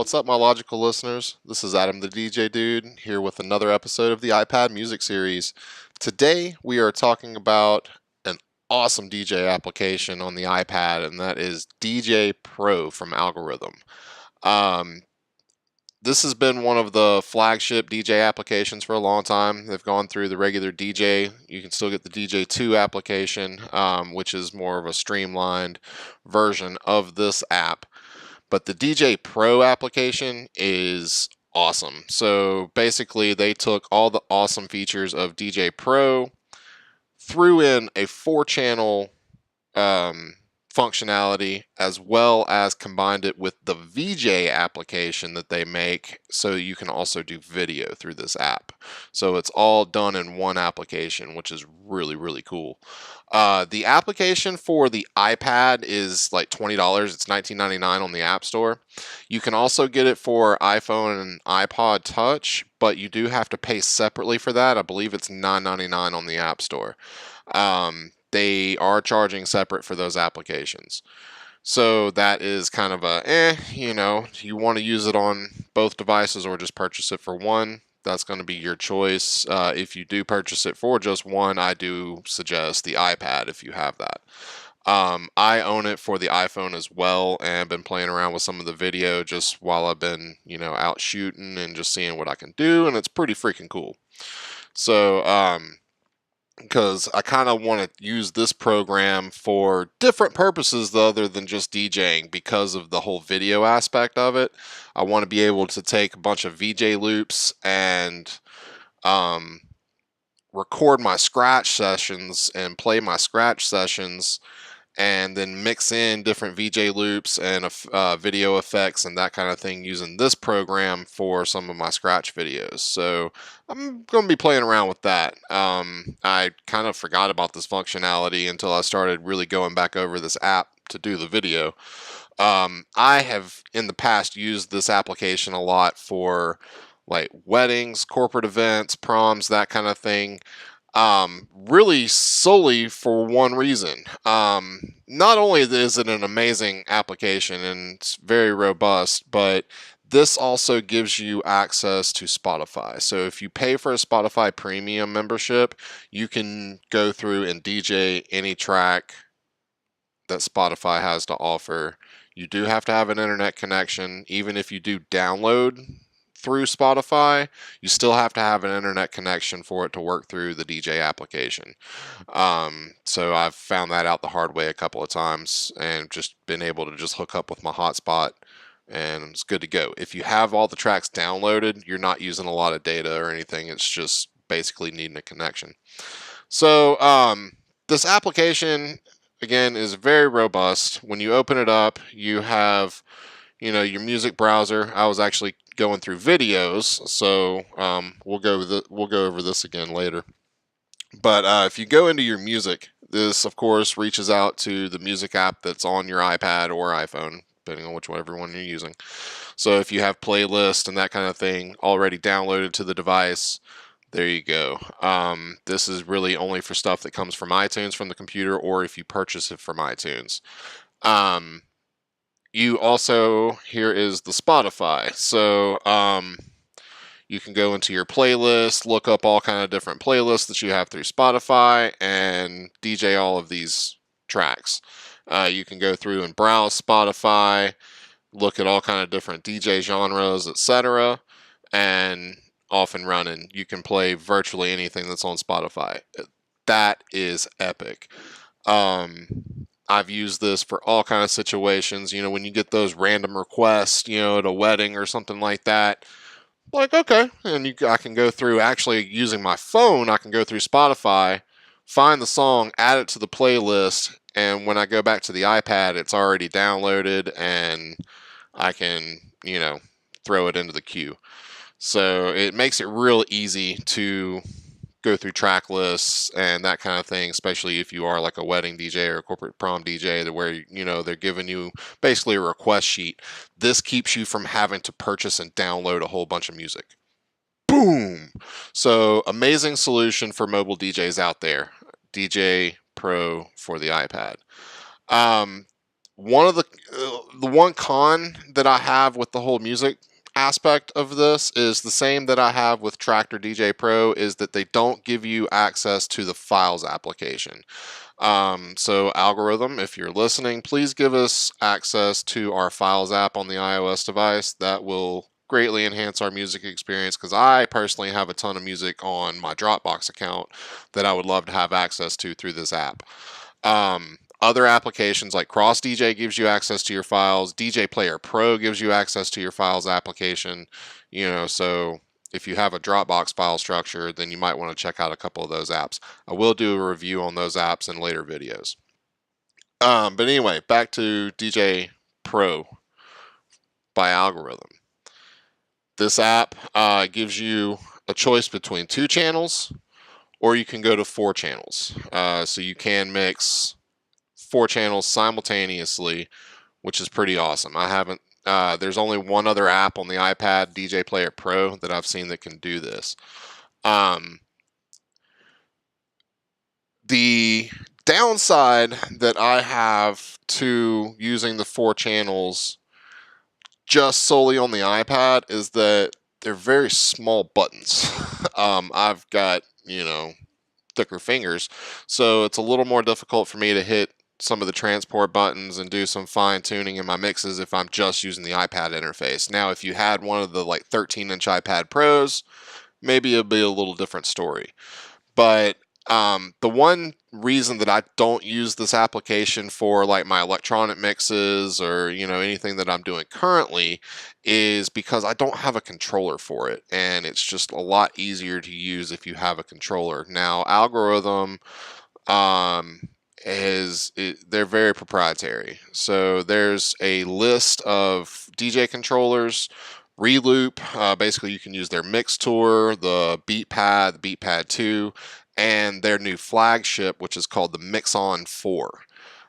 What's up, my logical listeners? This is Adam the DJ Dude here with another episode of the iPad music series. Today we are talking about an awesome DJ application on the iPad, and that is DJay Pro from Algoriddim. This has been one of the flagship DJ applications for a long time. They've gone through the regular DJ. You can still get the DJay 2 application, which is more of a streamlined version of this app. But the DJay Pro application is awesome. So basically they took all the awesome features of DJay Pro, threw in a 4-channel functionality, as well as combined it with the VJay application that they make, so you can also do video through this app. So it's all done in one application, which is really, really cool. The application for the iPad is like $20. It's $19.99 on the App Store. You can also get it for iPhone and iPod Touch, but you do have to pay separately for that. I believe it's $9.99 on the App Store. They are charging separate for those applications. So that is kind of a, you want to use it on both devices or just purchase it for one. That's going to be your choice. If you do purchase it for just one, I do suggest the iPad if you have that. I own it for the iPhone as well, and been playing around with some of the video just while I've been, out shooting and just seeing what I can do, and it's pretty freaking cool. So, because I kind of want to use this program for different purposes other than just DJing, because of the whole video aspect of it. I want to be able to take a bunch of VJ loops and record my scratch sessions and play my scratch sessions, and then mix in different VJ loops and video effects and that kind of thing using this program for some of my scratch videos. So I'm going to be playing around with that. I kind of forgot about this functionality until I started really going back over this app to do the video. I have in the past used this application a lot for like weddings, corporate events, proms, that kind of thing. Really solely for one reason. Not only is it an amazing application and it's very robust, but this also gives you access to Spotify. So if you pay for a Spotify premium membership, you can go through and DJ any track that Spotify has to offer. You do have to have an internet connection. Even if you do download through Spotify, you still have to have an internet connection for it to work through the DJay application. So I've found that out the hard way a couple of times and just been able to just hook up with my hotspot, and it's good to go. If you have all the tracks downloaded, you're not using a lot of data or anything. It's just basically needing a connection. So this application, again, is very robust. When you open it up, you have your music browser. I was actually going through videos, so we'll go over this again later. But if you go into your music, this of course reaches out to the music app that's on your iPad or iPhone, depending on whichever one you're using. So if you have playlists and that kind of thing already downloaded to the device, there you go. This is really only for stuff that comes from iTunes from the computer, or if you purchase it from iTunes. You also, here is the Spotify. So you can go into your playlist, look up all kind of different playlists that you have through Spotify, and DJ all of these tracks. You can go through and browse Spotify, look at all kind of different DJ genres, etc., and off and running. You can play virtually anything that's on Spotify. That is epic. I've used this for all kind of situations. When you get those random requests, at a wedding or something like that, like, okay, and I can go through, actually using my phone, I can go through Spotify, find the song, add it to the playlist, and when I go back to the iPad, it's already downloaded, and I can, throw it into the queue. So it makes it real easy to go through track lists and that kind of thing, especially if you are like a wedding DJ or a corporate prom DJ, where they're giving you basically a request sheet. This keeps you from having to purchase and download a whole bunch of music. Boom! So amazing solution for mobile DJs out there. DJay Pro for the iPad. The one con that I have with the whole music aspect of this is the same that I have with Tractor DJay Pro, is that they don't give you access to the files application. So Algoriddim, if you're listening, please give us access to our files app on the iOS device. That will greatly enhance our music experience, because I personally have a ton of music on my Dropbox account that I would love to have access to through this app. Other applications like Cross DJ gives you access to your files. DJ Player Pro gives you access to your files application. So if you have a Dropbox file structure, then you might want to check out a couple of those apps. I will do a review on those apps in later videos. But anyway, back to DJay Pro by Algoriddim. This app gives you a choice between 2 channels, or you can go to 4 channels. So you can mix 4 channels simultaneously, which is pretty awesome. There's only one other app on the iPad, DJ Player Pro, that I've seen that can do this. The downside that I have to using the 4 channels just solely on the iPad is that they're very small buttons. I've got, thicker fingers, so it's a little more difficult for me to hit some of the transport buttons and do some fine tuning in my mixes if I'm just using the iPad interface. Now, if you had one of the 13-inch iPad Pros, maybe it'd be a little different story. But the one reason that I don't use this application for my electronic mixes or anything that I'm doing currently is because I don't have a controller for it, and it's just a lot easier to use if you have a controller. Now, Algoriddim they're very proprietary. So there's a list of DJ controllers. Reloop, basically you can use their Mix Tour, the Beatpad, the Beatpad 2, and their new flagship, which is called the Mix-On 4.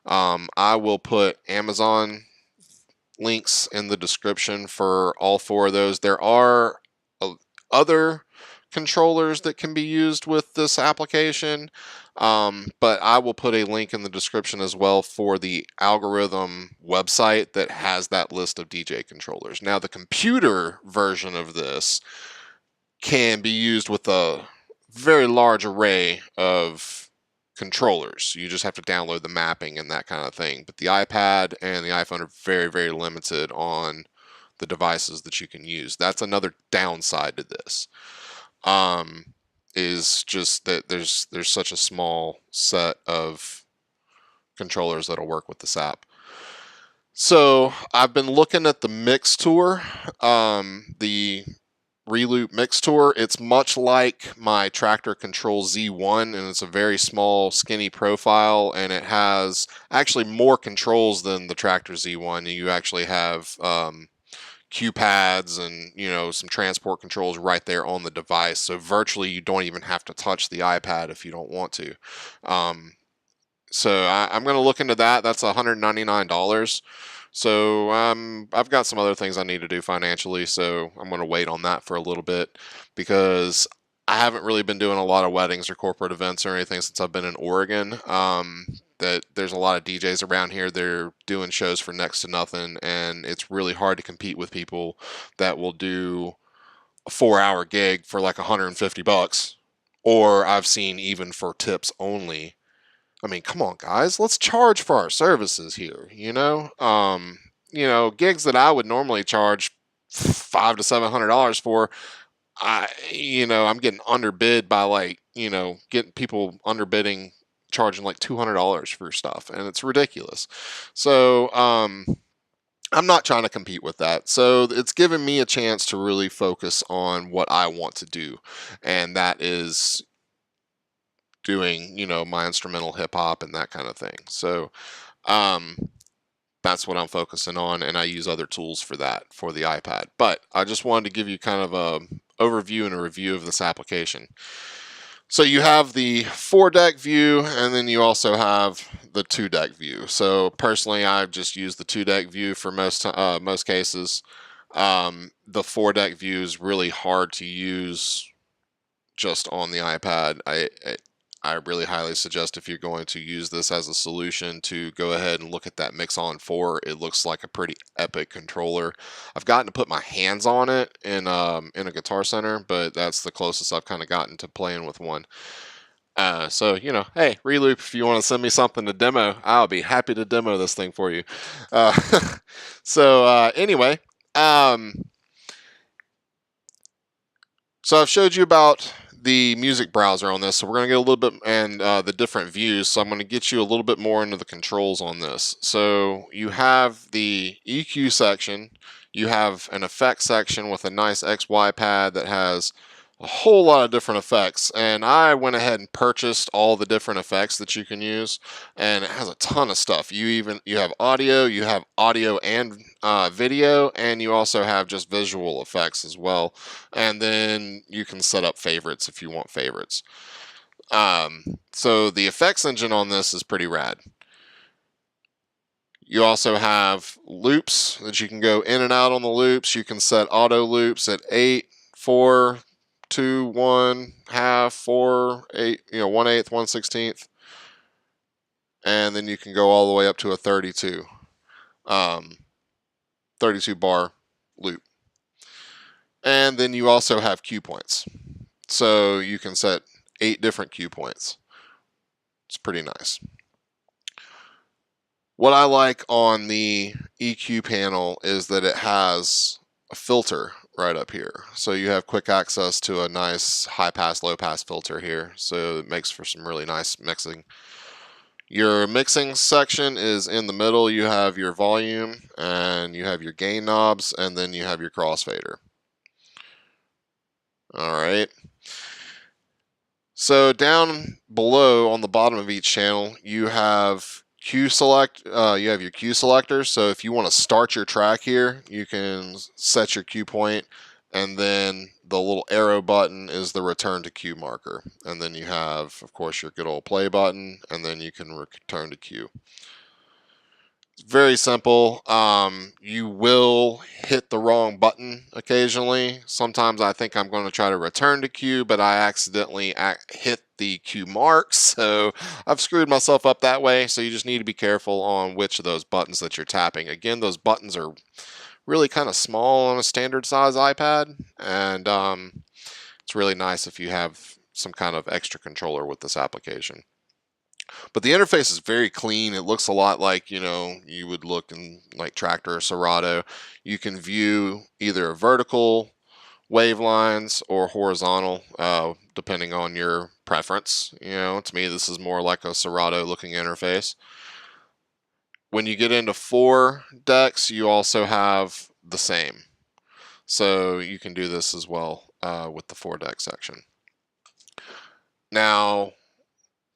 I will put Amazon links in the description for all 4 of those. There are other controllers that can be used with this application, but I will put a link in the description as well for the Algoriddim website that has that list of DJ controllers. Now, the computer version of this can be used with a very large array of controllers. You just have to download the mapping and that kind of thing. But the iPad and the iPhone are very, very limited on the devices that you can use. That's another downside to this. Is just that there's such a small set of controllers that'll work with this app. So I've been looking at the Mix Tour, the Reloop Mix Tour. It's much like my Tractor Control Z1, and it's a very small, skinny profile, and it has actually more controls than the Tractor Z1. You actually have cue pads and some transport controls right there on the device, so virtually you don't even have to touch the iPad if you don't want to. So I'm going to look into that. That's $199. So I've got some other things I need to do financially, so I'm going to wait on that for a little bit, because I haven't really been doing a lot of weddings or corporate events or anything since I've been in Oregon. That there's a lot of DJs around here. They're doing shows for next to nothing, and it's really hard to compete with people that will do a 4-hour gig for $150, or I've seen even for tips only. I mean, come on, guys, let's charge for our services here. Gigs that I would normally charge $500 to $700 for, I'm getting underbid by getting people underbidding, charging $200 for stuff, and it's ridiculous. So I'm not trying to compete with that. So it's given me a chance to really focus on what I want to do, and that is doing my instrumental hip hop and that kind of thing. So that's what I'm focusing on, and I use other tools for that for the iPad. But I just wanted to give you kind of a overview and a review of this application. So you have the 4-deck view, and then you also have the 2-deck view. So personally, I've just used the 2-deck view for most cases. The 4-deck view is really hard to use just on the iPad. I really highly suggest, if you're going to use this as a solution, to go ahead and look at that Mix-On 4. It looks like a pretty epic controller. I've gotten to put my hands on it in a Guitar Center, but that's the closest I've kind of gotten to playing with one. So, you know, hey, Reloop, if you want to send me something to demo, I'll be happy to demo this thing for you. Uh, anyway, so I've showed you about the music browser on this, so we're going to get a little bit, and the different views, so I'm going to get you a little bit more into the controls on this. So you have the EQ section, you have an effects section with a nice XY pad that has a whole lot of different effects, and I went ahead and purchased all the different effects that you can use, and it has a ton of stuff. You have audio and video, and you also have just visual effects as well, and then you can set up favorites if you want favorites. So the effects engine on this is pretty rad. You also have loops that you can go in and out on the loops. You can set auto loops at 8, 4, 2, 1, half, 4, 8, 1/8, 1/16, and then you can go all the way up to a 32 bar loop. And then you also have cue points. So you can set 8 different cue points. It's pretty nice. What I like on the EQ panel is that it has a filter right up here. So you have quick access to a nice high pass, low pass filter here. So it makes for some really nice mixing. Your mixing section is in the middle. You have your volume and you have your gain knobs, and then you have your crossfader. All right. So down below on the bottom of each channel, you have you have your cue selectors. So if you want to start your track here, you can set your cue point, and then the little arrow button is the return to cue marker. And then you have, of course, your good old play button, and then you can return to cue. It's very simple. You will hit the wrong button occasionally. Sometimes I think I'm going to try to return to cue, but I accidentally hit the cue mark, so I've screwed myself up that way. So you just need to be careful on which of those buttons that you're tapping. Again, those buttons are really kind of small on a standard size iPad, and it's really nice if you have some kind of extra controller with this application. But the interface is very clean. It looks a lot like, you would look in like Tractor or Serato. You can view either vertical wave lines or horizontal, depending on your preference. To me, this is more like a Serato looking interface. When you get into 4 decks, you also have the same. So you can do this as well with the 4 deck section. Now,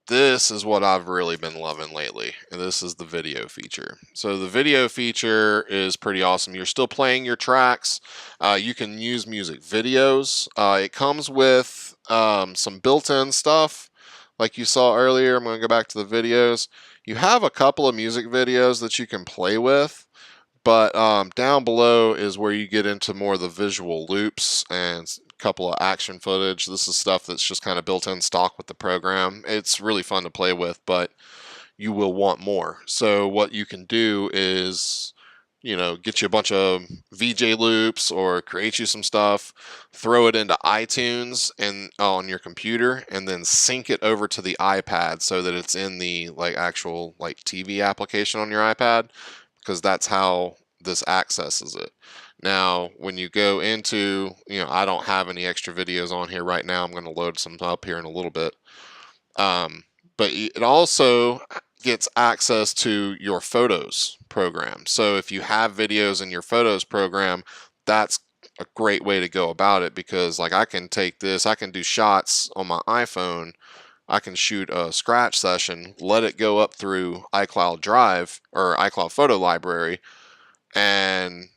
this is what I've really been loving lately, and this is the video feature. So the video feature is pretty awesome. You're still playing your tracks. You can use music videos. It comes with some built-in stuff like you saw earlier. I'm going to go back to the videos. You have a couple of music videos that you can play with, but down below is where you get into more of the visual loops and couple of action footage. This is stuff that's just kind of built in stock with the program. It's really fun to play with, but you will want more. So what you can do is, get you a bunch of VJ loops or create you some stuff, throw it into iTunes and on your computer, and then sync it over to the iPad so that it's in the actual TV application on your iPad, because that's how this accesses it. Now, when you go into, I don't have any extra videos on here right now. I'm going to load some up here in a little bit. But it also gets access to your Photos program. So if you have videos in your Photos program, that's a great way to go about it, because I can take this, I can do shots on my iPhone. I can shoot a scratch session, let it go up through iCloud Drive or iCloud Photo Library, and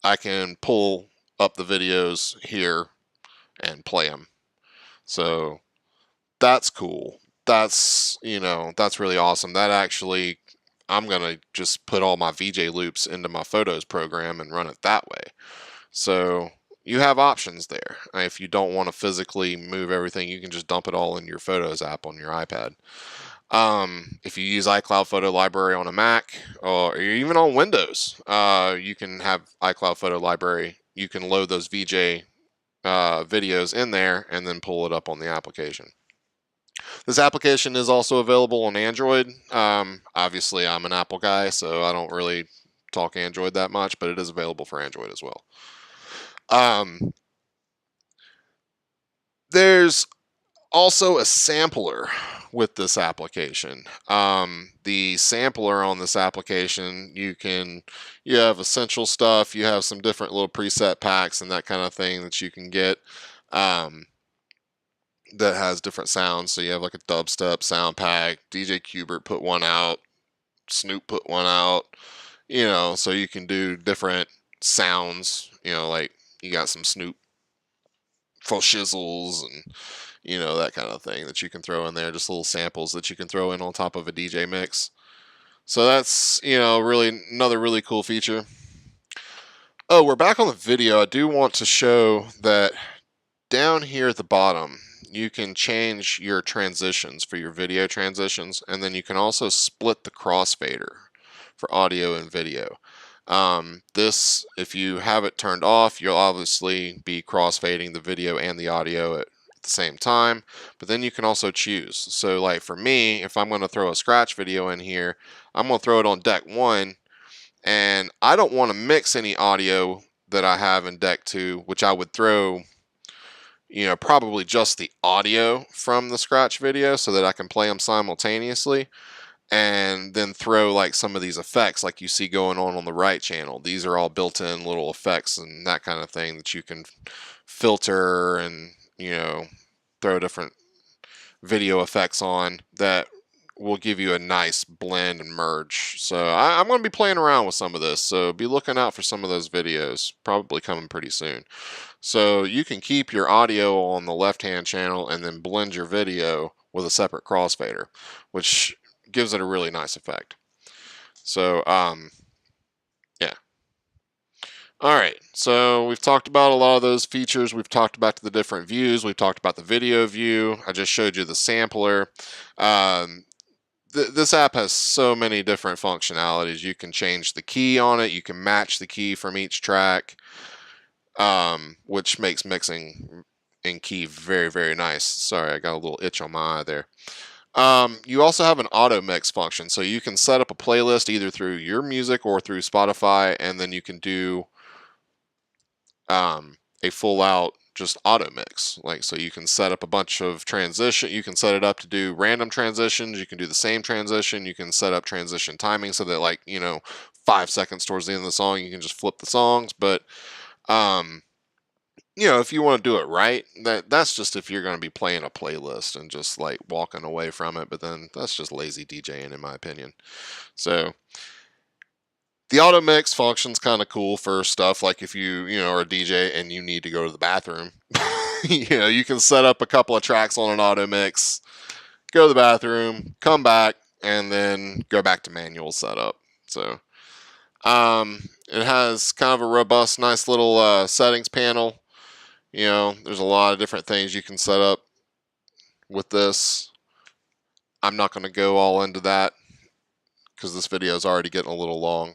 I can pull up the videos here and play them. So that's cool. That's really awesome. That actually, I'm going to just put all my VJ loops into my Photos program and run it that way. So you have options there. If you don't want to physically move everything, you can just dump it all in your Photos app on your iPad. If you use iCloud Photo Library on a Mac or even on Windows, you can have iCloud Photo Library. You can load those VJ videos in there and then pull it up on the application. This application is also available on Android. Obviously, I'm an Apple guy, so I don't really talk Android that much, but it is available for Android as well. There's also a sampler with this application. The sampler on this application, you have essential stuff, you have some different little preset packs and that kind of thing that you can get that has different sounds. So you have like a dubstep sound pack, DJ Qbert put one out, Snoop put one out, so you can do different sounds, like you got some Snoop full shizzles and that kind of thing that you can throw in there, just little samples that you can throw in on top of a DJ mix. So that's, really another really cool feature. Oh, we're back on the video. I do want to show that down here at the bottom, you can change your transitions for your video transitions, and then you can also split the crossfader for audio and video. This, if you have it turned off, you'll obviously be crossfading the video and the audio at the same time, but then you can also choose. So like for me, if I'm going to throw a scratch video in here, I'm going to throw it on deck 1, and I don't want to mix any audio that I have in deck 2, which I would throw probably just the audio from the scratch video so that I can play them simultaneously, and then throw like some of these effects like you see going on the right channel. These are all built-in little effects and that kind of thing that you can filter and throw different video effects on that will give you a nice blend and merge. So I'm going to be playing around with some of this, so be looking out for some of those videos, probably coming pretty soon. So you can keep your audio on the left-hand channel and then blend your video with a separate crossfader, which gives it a really nice effect. So yeah. Alright, so we've talked about a lot of those features. We've talked about the different views. We've talked about the video view. I just showed you the sampler. This app has so many different functionalities. You can change the key on it. You can match the key from each track, which makes mixing in key very, very nice. Sorry, I got a little itch on my eye there. You also have an auto mix function, so you can set up a playlist either through your music or through Spotify, and then you can do a full out just auto mix. Like, so you can set up a bunch of transition. You can set it up to do random transitions. You can do the same transition. You can set up transition timing so that, like, 5 seconds towards the end of the song, you can just flip the songs. But if you want to do it right, that's just if you're going to be playing a playlist and just like walking away from it. But then that's just lazy DJing, in my opinion. So the auto mix function's kind of cool for stuff like if you are a DJ and you need to go to the bathroom. You can set up a couple of tracks on an auto mix, go to the bathroom, come back, and then go back to manual setup. So it has kind of a robust, nice little settings panel. There's a lot of different things you can set up with this. I'm not going to go all into that because this video is already getting a little long.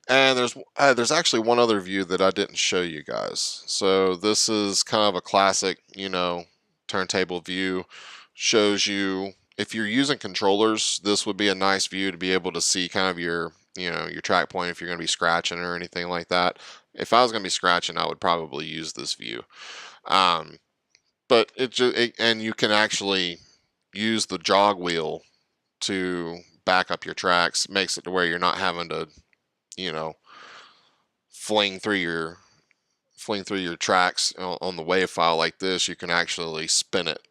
And there's actually one other view that I didn't show you guys. So this is kind of a classic, turntable view. Shows you, if you're using controllers, this would be a nice view to be able to see kind of your, your track point if you're going to be scratching or anything like that. If I was going to be scratching, I would probably use this view. But and you can actually use the jog wheel to back up your tracks. It makes it to where you're not having to fling through your tracks on the WAV file like this. You can actually spin it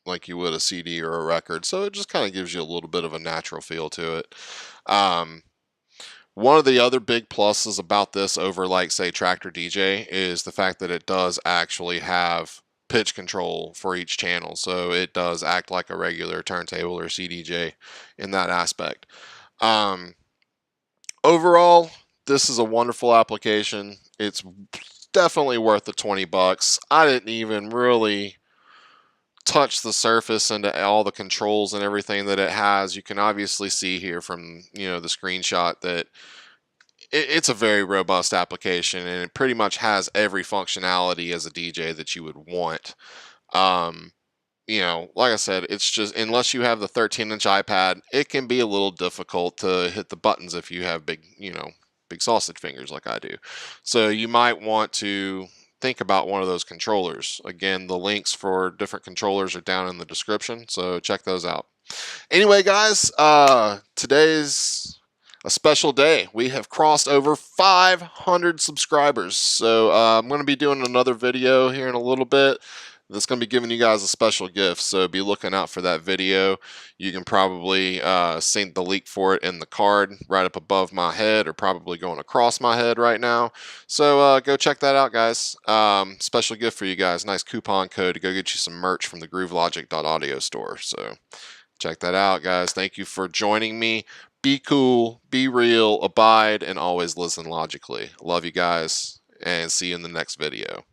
like you would a CD or a record, so it just kind of gives you a little bit of a natural feel to it. One of the other big pluses about this over, like, say, Traktor DJ is the fact that it does actually have pitch control for each channel, so it does act like a regular turntable or CDJ in that aspect. Overall, this is a wonderful application. It's definitely worth the 20 bucks. I didn't even really touch the surface into all the controls and everything that it has. You can obviously see here from, you know, the screenshot that it's a very robust application, and it pretty much has every functionality as a DJ that you would want. You know, like I said, it's just, unless you have the 13-inch iPad, it can be a little difficult to hit the buttons if you have big, you know, big sausage fingers like I do. So you might want to think about one of those controllers. Again, the links for different controllers are down in the description, so check those out. Anyway, guys, today's a special day. We have crossed over 500 subscribers. So I'm going to be doing another video here in a little bit that's going to be giving you guys a special gift. So be looking out for that video. You can probably see the link for it in the card right up above my head, or probably going across my head right now. So go check that out, guys. Special gift for you guys. Nice coupon code to go get you some merch from the groovelogic.audio store. So check that out, guys. Thank you for joining me. Be cool, be real, abide, and always listen logically. Love you guys, and see you in the next video.